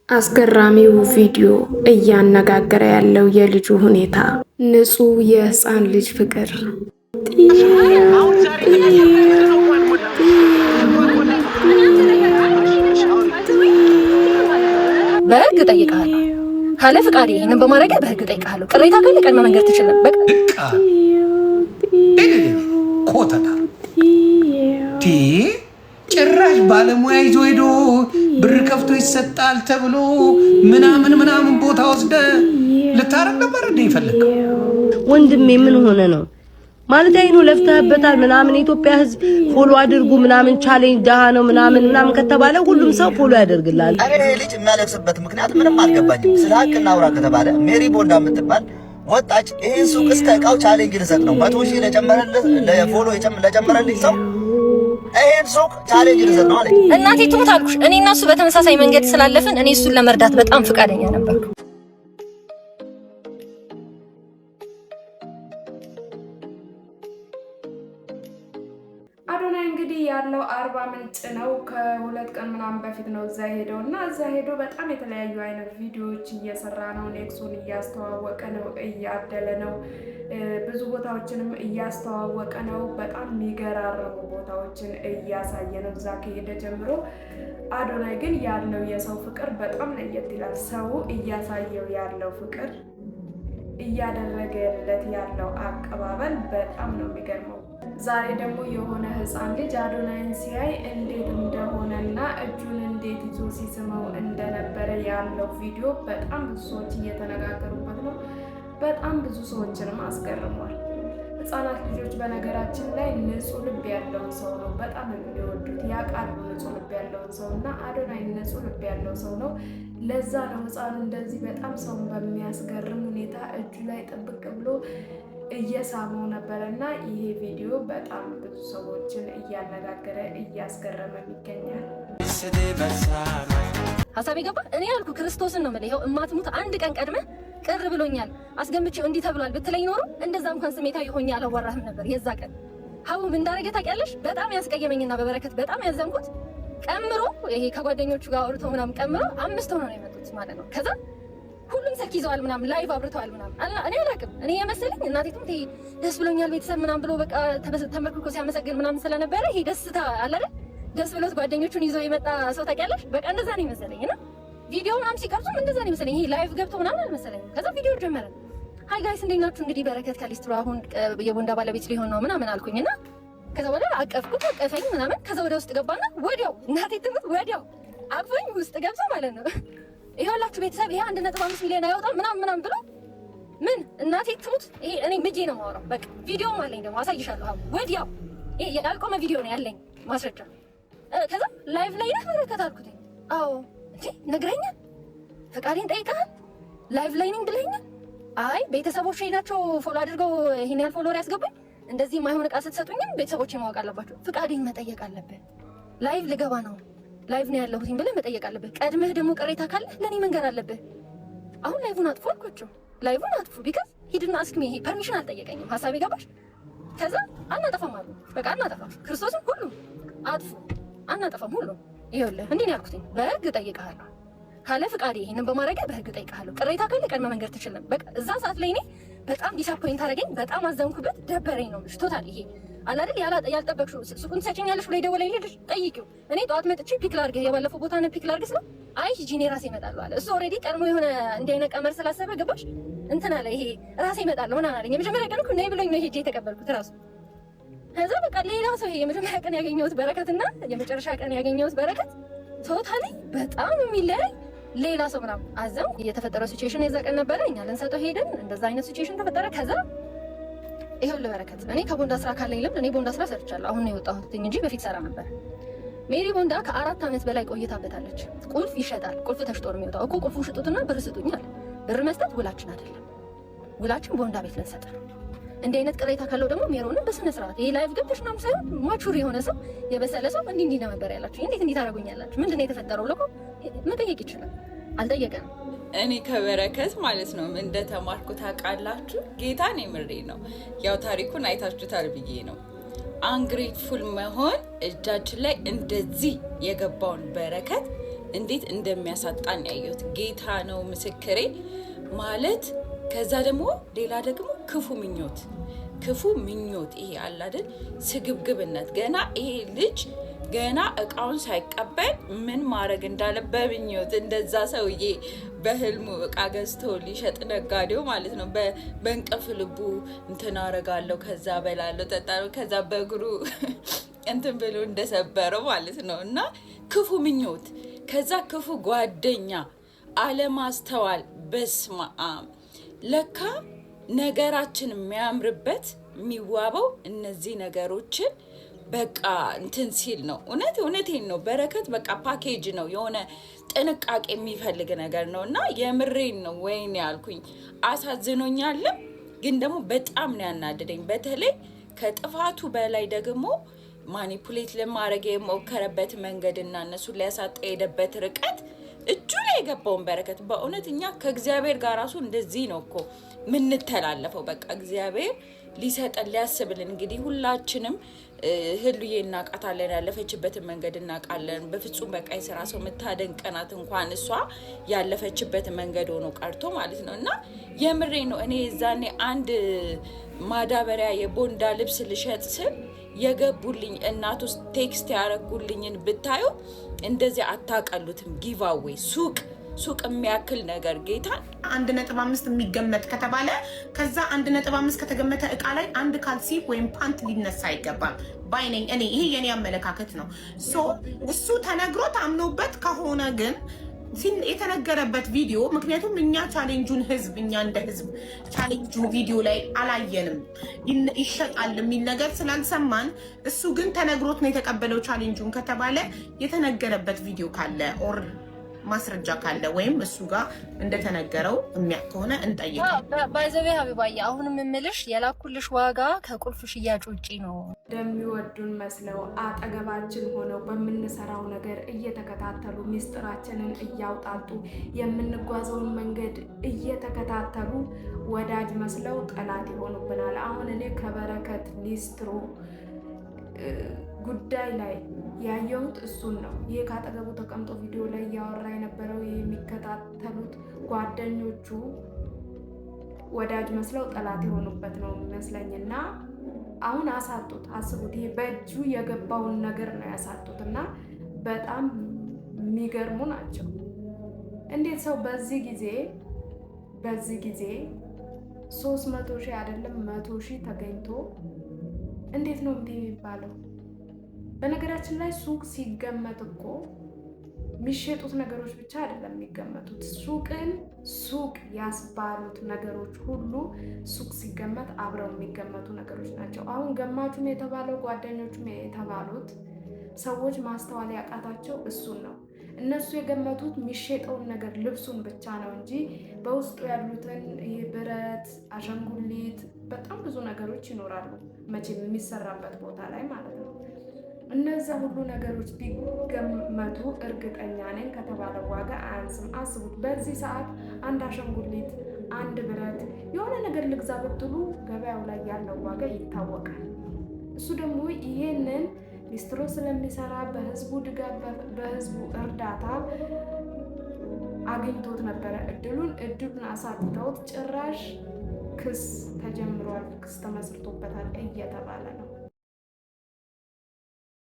አስገራሚው ቪዲዮ እያነጋገረ ያለው የልጁ ሁኔታ፣ ንጹህ የህፃን ልጅ ፍቅር። በህግ እጠይቅሃለሁ። ካለ ፍቃዴ ይህንን በማድረግ በህግ እጠይቅሃለሁ። ቅሬታ ካለ ቀድመ መንገድ ትችላል። በቃ ኮተታ ጭራሽ ባለሙያ ይዞ ሄዶ ብር ከፍቶ ይሰጣል ተብሎ ምናምን ቦታ ወስደ ልታረግ ነበር እንደ ይፈልገው። ወንድሜ ምን ሆነ ነው ማለት አይኑ ለፍተህበታል ምናምን። የኢትዮጵያ ህዝብ ፎሎ አድርጉ ምናምን ቻሌንጅ ደሃ ነው ምናምን ከተባለ ሁሉም ሰው ፎሎ ያደርግላል። እኔ ልጅ የሚያለቅስበት ምክንያት ምንም አልገባኝም። ስለ ሀቅና አውራ ከተባለ ሜሪ ቦንዳ የምትባል ወጣች። ይሄን ሱቅ እስከ እቃው ቻሌንጅ ልሰጥ ነው 100 ሺህ ለፎሎ ለጨመረልኝ ሰው ይሄን ሱቅ ቻሌንጅ ልሰጥ ነው አለኝ። እናቴ ትሙት አልኩሽ። እኔ እና እሱ በተመሳሳይ መንገድ ስላለፍን እኔ እሱን ለመርዳት በጣም ፈቃደኛ ነበርኩ። አዶናይ እንግዲህ ያለው አርባ ምንጭ ነው። ከሁለት ቀን ምናምን በፊት ነው እዛ ሄደው እና እዛ ሄዶ በጣም የተለያዩ አይነት ቪዲዮዎች እየሰራ ነው። ኔክሱን እያስተዋወቀ ነው፣ እያደለ ነው፣ ብዙ ቦታዎችንም እያስተዋወቀ ነው። በጣም የሚገራረሙ ቦታዎችን እያሳየ ነው እዛ ከሄደ ጀምሮ። አዶናይ ግን ያለው የሰው ፍቅር በጣም ለየት ይላል። ሰው እያሳየው ያለው ፍቅር፣ እያደረገለት ያለው አቀባበል በጣም ነው የሚገርመው። ዛሬ ደግሞ የሆነ ህፃን ልጅ አዶናይን ሲያይ እንዴት እንደሆነና እጁን እንዴት ይዞ ሲስመው እንደነበረ ያለው ቪዲዮ በጣም ብዙ ሰዎች እየተነጋገሩበት ነው። በጣም ብዙ ሰዎችንም አስገርሟል። ህፃናት ልጆች በነገራችን ላይ ንጹህ ልብ ያለውን ሰው ነው በጣም የሚወዱት፣ ያውቃሉ ንጹህ ልብ ያለውን ሰው እና አዶናይ ንጹህ ልብ ያለው ሰው ነው። ለዛ ነው ህፃኑ እንደዚህ በጣም ሰውን በሚያስገርም ሁኔታ እጁ ላይ ጥብቅ ብሎ እየሳመው ነበረ እና ይሄ ቪዲዮ በጣም ብዙ ሰዎችን እያነጋገረ እያስገረመ ይገኛል። ሀሳብ ገባ። እኔ ያልኩ ክርስቶስን ነው የምልህ። ይኸው እማትሙት አንድ ቀን ቀድመ ቅር ብሎኛል አስገምቼው እንዲህ ተብሏል ብትለኝ ኖሮ እንደዛ እንኳን ስሜታዊ ሆኜ አላወራህም ነበር። የዛ ቀን ሀው ምን እንዳደረገ ታውቂያለሽ? በጣም ያስቀየመኝና በበረከት በጣም ያዘንኩት ቀምሮ ይሄ ከጓደኞቹ ጋር አውርቶ ምናምን ቀምሮ 5 ሆነው ነው የመጡት ማለት ነው። ከዛ ሁሉም ስልክ ይዘዋል ምናምን ላይቭ አብርተዋል ምናምን እኔ አላውቅም። እኔ የመሰለኝ እናቴ ትሙት ይሄ ደስ ብሎኛል ቤተሰብ ምናምን ብሎ በቃ ተመርክኮ ሲያመሰግን ምናምን ስለነበረ ይሄ ደስታ አለ አይደል? ደስ ብሎት ጓደኞቹን ይዞ የመጣ ሰው ታውቂያለሽ? በቃ እንደዛ ነው የመሰለኝ እና ቪዲዮ ምናምን ሲቀርጹም እንደዛ ነው የመሰለኝ። ይሄ ላይቭ ገብቶ ምናምን አልመሰለኝም። ከዛ ቪዲዮ ጀመረ። ሃይ ጋይስ እንዴት ናችሁ? እንግዲህ በረከት ከሊስትሮ አሁን የቦንዳ ባለቤት ሊሆን ነው ምናምን አልኩኝና ከዛ በኋላ አቀፍኩት፣ አቀፈኝ ምናምን። ከዛ ወደ ውስጥ ገባና ወዲያው እናቴ ትሙት ወዲያው አቅፎኝ ውስጥ ገብቶ ማለት ነው ይኸውላችሁ ቤተሰብ ይሄ 1.5 ሚሊዮን አይወጣም ምናምን ብሎ ምን እናቴ ትሙት። ይሄ እኔ ምጄ ነው የማወራው። በቃ ቪዲዮ አለኝ ደግሞ አሳይሻለሁ። ወዲያው ይሄ ያልቆመ ቪዲዮ ነው ያለኝ ማስረጃ። ከዛ ላይቭ ላይ ነህ በረከት አልኩት። አዎ እንዴ ነግረኛል፣ ፈቃዴን ጠይቀሃል፣ ላይቭ ላይ ነኝ ብለኛል። አይ ቤተሰቦቼ ናቸው ፎሎ አድርገው ይሄን ያህል ፎሎወር ያስገቡኝ። እንደዚህ የማይሆን ዕቃ ስትሰጡኝም ቤተሰቦቼ ማወቅ አለባቸው። ፈቃዴን መጠየቅ አለብህ። ላይቭ ልገባ ነው ላይቭ ነው ያለሁት ብለህ መጠየቅ አለብህ። ቀድመህ ደግሞ ቅሬታ ካለ ለኔ መንገር አለብህ። አሁን ላይቭን አጥፎ አልኳቸው። ላይቭን አጥፎ ቢካዝ ሂድና አስክሚ። ይሄ ፐርሚሽን አልጠየቀኝም። ሀሳቤ ገባሽ? ከዛ አናጠፋም አሉ። በቃ አናጠፋም፣ ክርስቶስን ሁሉ አጥፎ አናጠፋም ሁሉ። ይኸውልህ እንዲህ ነው ያልኩት። በህግ እጠይቅሃለሁ። ካለ ፍቃዴ ይሄንን በማድረግ በህግ እጠይቅሃለሁ። ቅሬታ ካለ ቀድመህ መንገር ትችል። በቃ እዛ ሰዓት ላይ እኔ በጣም ዲስአፖይንት አደረገኝ። በጣም አዘንኩበት፣ ደበረኝ ነው ልጅ ቶታል። ይሄ አላደል ያልጠበቅሽው ሱቁን ትሰጪኛለሽ ብሎ ደወለኝ። ልጅ ጠይቂው። እኔ ጠዋት መጥቼ ፒክ ላድርግህ የባለፈው ቦታ ነው ፒክ ላድርግህ ስለው አይ ሂጂ እኔ ራሴ እመጣለሁ አለ። እሱ ኦልሬዲ ቀድሞ የሆነ እንዲህ አይነት ቀመር ስላሰበ ገባሽ እንትን አለ። ይሄ ራሴ እመጣለሁ ምናምን አለኝ። የመጀመሪያ ቀን እኮ ነይ ብሎኝ ነው ሄጄ የተቀበልኩት ራሱ። ከዛ በቃ ሌላ ሰው ይሄ የመጀመሪያ ቀን ያገኘሁት በረከትና የመጨረሻ ቀን ያገኘሁት በረከት ቶታሊ በጣም የሚለያይ ሌላ ሰው ምናምን አዘም። የተፈጠረው ሲቹዌሽን የዛ ቀን ነበረ። እኛ ልንሰጠው ሄደን እንደዛ አይነት ሲቹዌሽን ተፈጠረ። ከዛ ይሄው ለበረከት እኔ ከቦንዳ ስራ ካለኝ ልምድ እኔ ቦንዳ ስራ ሰርቻለሁ። አሁን ነው የወጣሁት እንጂ በፊት ሰራ ነበር። ሜሪ ቦንዳ ከ4 ዓመት በላይ ቆይታበታለች። ቁልፍ ይሸጣል። ቁልፍ ተሽጦ ነው የሚወጣው እኮ። ቁልፉ ሽጡትና ብር ስጡኝ አለ። ብር መስጠት ውላችን አይደለም። ውላችን ቦንዳ ቤት ልንሰጥ ነው። እንዲህ አይነት ቅሬታ ካለው ደግሞ ሜሮንን በስነ ስርዓት ይሄ ላይቭ ገብተሽ ምናምን ሳይሆን ማቹር የሆነ ሰው የበሰለ ሰው እንዲህ ነበር ያላችሁ። እንዴት ታደርጉኛላችሁ? ምንድን ነው የተፈጠረው ብሎ መጠየቅ ይችላል። አልጠየቀንም። እኔ ከበረከት ማለት ነው እንደተማርኩ ታውቃላችሁ። ጌታን የምሬ ነው። ያው ታሪኩን አይታችሁታል ብዬ ነው። አንግሬትፉል መሆን እጃችን ላይ እንደዚህ የገባውን በረከት እንዴት እንደሚያሳጣን ያየሁት ጌታ ነው ምስክሬ ማለት። ከዛ ደግሞ ሌላ ደግሞ ክፉ ምኞት ይሄ አለ አይደል ስግብግብነት። ገና ይሄ ልጅ ገና እቃውን ሳይቀበል ምን ማድረግ እንዳለ በምኞት እንደዛ ሰውዬ በህልሙ እቃ ገዝቶ ሊሸጥ ነጋዴው ማለት ነው በእንቅልፍ ልቡ እንትን አረጋለሁ ከዛ በላለሁ ጠጣለሁ ከዛ በእግሩ እንትን ብሎ እንደሰበረው ማለት ነው። እና ክፉ ምኞት ከዛ ክፉ ጓደኛ አለማስተዋል። በስመ አብ ለካ ነገራችን የሚያምርበት የሚዋበው እነዚህ ነገሮችን በቃ እንትን ሲል ነው። እውነቴን ነው። በረከት በቃ ፓኬጅ ነው፣ የሆነ ጥንቃቄ የሚፈልግ ነገር ነው። እና የምሬን ነው። ወይኔ ያልኩኝ አሳዝኖኛልም፣ ግን ደግሞ በጣም ነው ያናደደኝ። በተለይ ከጥፋቱ በላይ ደግሞ ማኒፑሌት ለማድረግ የሞከረበት መንገድ እና እነሱን ሊያሳጣ የሄደበት ርቀት እጁ ላይ የገባውን በረከት በእውነት እኛ ከእግዚአብሔር ጋር ራሱ እንደዚህ ነው እኮ ምንተላለፈው። በቃ እግዚአብሔር ሊሰጠን ሊያስብልን። እንግዲህ ሁላችንም ህሉዬ እናቃታለን፣ ያለፈችበትን መንገድ እናቃለን። በፍጹም በቃ የስራ ሰው የምታደንቀናት እንኳን እሷ ያለፈችበት መንገድ ሆኖ ቀርቶ ማለት ነው። እና የምሬ ነው። እኔ ዛኔ አንድ ማዳበሪያ የቦንዳ ልብስ ልሸጥ ስል የገቡልኝ እናት ውስጥ ቴክስት ያረጉልኝን ብታዩ እንደዚህ አታቀሉትም። ጊቫዌይ ሱቅ የሚያክል ነገር ጌታ 1.5 የሚገመት ከተባለ ከዛ 1.5 ከተገመተ እቃ ላይ አንድ ካልሲ ወይም ፓንት ሊነሳ አይገባም ባይነኝ። እኔ ይሄ የኔ አመለካከት ነው። እሱ ተነግሮት አምኖበት ከሆነ ግን የተነገረበት ቪዲዮ ምክንያቱም እኛ ቻሌንጁን እኛ እንደ ህዝብ ቻሌንጁ ቪዲዮ ላይ አላየንም ይሸጣል የሚል ነገር ስላልሰማን፣ እሱ ግን ተነግሮት ነው የተቀበለው ቻሌንጁን ከተባለ የተነገረበት ቪዲዮ ካለ ኦር ማስረጃ ካለ ወይም እሱ ጋር እንደተነገረው የሚያውቅ ከሆነ እንጠይቀው። ባይዘቤ ሀቢባዬ አሁንም የምልሽ የላኩልሽ ዋጋ ከቁልፍ ሽያጭ ውጪ ነው። እንደሚወዱን መስለው አጠገባችን ሆነው በምንሰራው ነገር እየተከታተሉ ሚስጥራችንን እያውጣጡ የምንጓዘውን መንገድ እየተከታተሉ ወዳጅ መስለው ጠላት ይሆኑብናል። አሁን እኔ ከበረከት ሊስትሮ ጉዳይ ላይ ያየሁት እሱን ነው። ይሄ ካጠገቡ ተቀምጦ ቪዲዮ ላይ እያወራ የነበረው የሚከታተሉት ጓደኞቹ ወዳጅ መስለው ጠላት የሆኑበት ነው የሚመስለኝና አሁን አሳጡት። አስቡት፣ ይሄ በእጁ የገባውን ነገር ነው ያሳጡት። እና በጣም የሚገርሙ ናቸው። እንዴት ሰው በዚህ ጊዜ 300,000 አይደለም 100,000 ተገኝቶ እንዴት ነው እንዲህ የሚባለው? በነገራችን ላይ ሱቅ ሲገመት እኮ የሚሸጡት ነገሮች ብቻ አይደለም የሚገመቱት። ሱቅን ሱቅ ያስባሉት ነገሮች ሁሉ ሱቅ ሲገመት አብረው የሚገመቱ ነገሮች ናቸው። አሁን ገማቹም የተባለው ጓደኞቹም የተባሉት ሰዎች ማስተዋል ያቃታቸው እሱን ነው። እነሱ የገመቱት የሚሸጠውን ነገር ልብሱን ብቻ ነው እንጂ በውስጡ ያሉትን ብረት፣ አሻንጉሊት፣ በጣም ብዙ ነገሮች ይኖራሉ መቼም የሚሰራበት ቦታ ላይ ማለት ነው። እነዛ ሁሉ ነገሮች ቢገመቱ እርግጠኛ ነኝ ከተባለ ዋጋ አያንስም። አስቡት፣ በዚህ ሰዓት አንድ አሻንጉሊት፣ አንድ ብረት፣ የሆነ ነገር ልግዛ ብትሉ ገበያው ላይ ያለው ዋጋ ይታወቃል። እሱ ደግሞ ይሄንን ሊስትሮ ስለሚሰራ በህዝቡ ድጋፍ በህዝቡ እርዳታ አግኝቶት ነበረ እድሉን አሳጥተውት ጭራሽ ክስ ተጀምሯል፣ ክስ ተመስርቶበታል እየተባለ ነው።